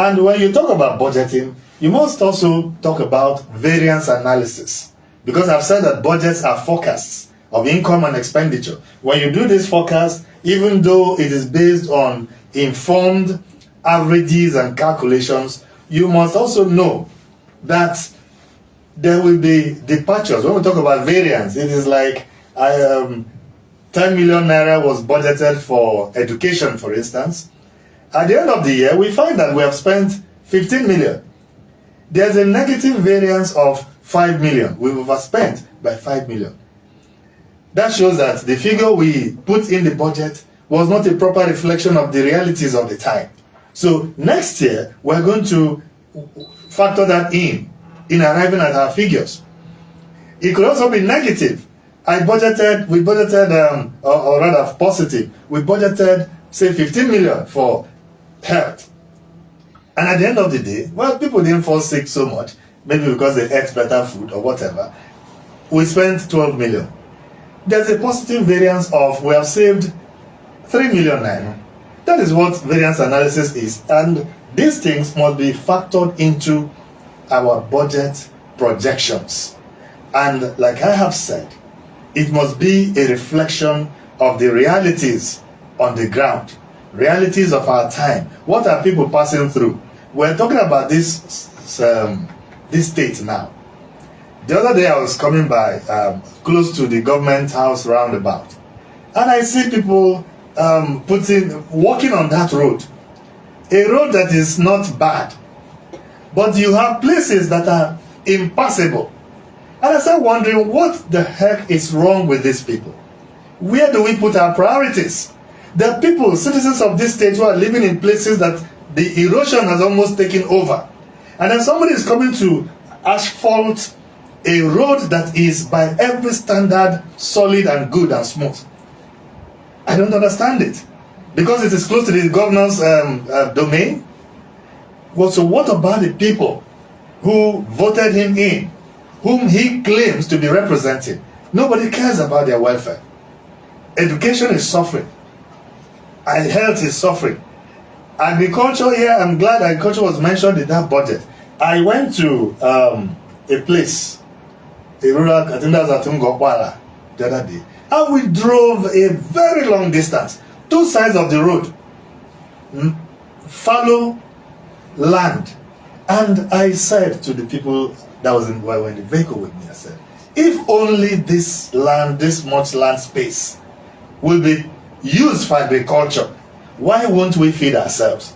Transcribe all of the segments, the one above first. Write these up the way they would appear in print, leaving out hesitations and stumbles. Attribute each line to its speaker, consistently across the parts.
Speaker 1: And when you talk about budgeting, you must also talk about variance analysis. Because I've said that budgets are forecasts of income and expenditure. When you do this forecast, even though it is based on informed averages and calculations, you must also know that there will be departures. When we talk about variance, it is like 10 million naira was budgeted for education, for instance. At the end of the year, we find that we have spent 15 million. There's a negative variance of 5 million. We've overspent by 5 million. That shows that the figure we put in the budget was not a proper reflection of the realities of the time. So next year, we're going to factor that in arriving at our figures. It could also be negative. We budgeted, or rather positive, we budgeted, say, 15 million for health. And at the end of the day, well, people didn't fall sick so much, maybe because they ate better food or whatever. We spent 12 million. There's a positive variance of, we have saved 3 million naira. That is what variance analysis is. And these things must be factored into our budget projections. And like I have said, it must be a reflection of the realities on the ground, realities of our time. What are people passing through? We're talking about this state now. The other day I was coming by close to the government house roundabout, and I see people walking on that road, a road that is not bad, but you have places that are impassable. And I started wondering, what the heck is wrong with these people? Where do we put our priorities? There are people, citizens of this state, who are living in places that the erosion has almost taken over. And then somebody is coming to asphalt a road that is, by every standard, solid and good and smooth. I don't understand it. Because it is close to the governor's domain. Well, so what about the people who voted him in, whom he claims to be representing? Nobody cares about their welfare. Education is suffering. And health is suffering. Agriculture here, I'm glad agriculture was mentioned in that budget. I went to a place, a rural, I think that was Atungokwala, the other day. And we drove a very long distance. Two sides of the road. Fallow land. And I said to the people that was in the vehicle with me, I said, if only this land, this much land space will be used for agriculture, why won't we feed ourselves?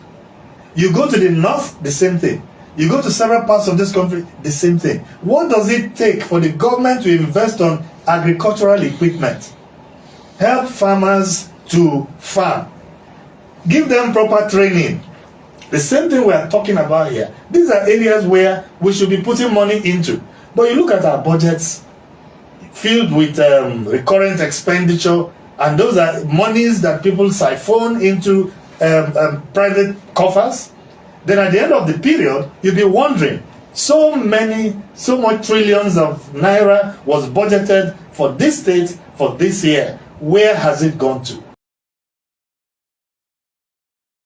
Speaker 1: You go to the north, the same thing. You go to several parts of this country, the same thing. What does it take for the government to invest on agricultural equipment? Help farmers to farm. Give them proper training. The same thing we are talking about here. These are areas where we should be putting money into. But you look at our budgets filled with recurrent expenditure, and those are monies that people siphon into private coffers. Then at the end of the period, you'll be wondering, so much trillions of naira was budgeted for this state for this year. Where has it gone to?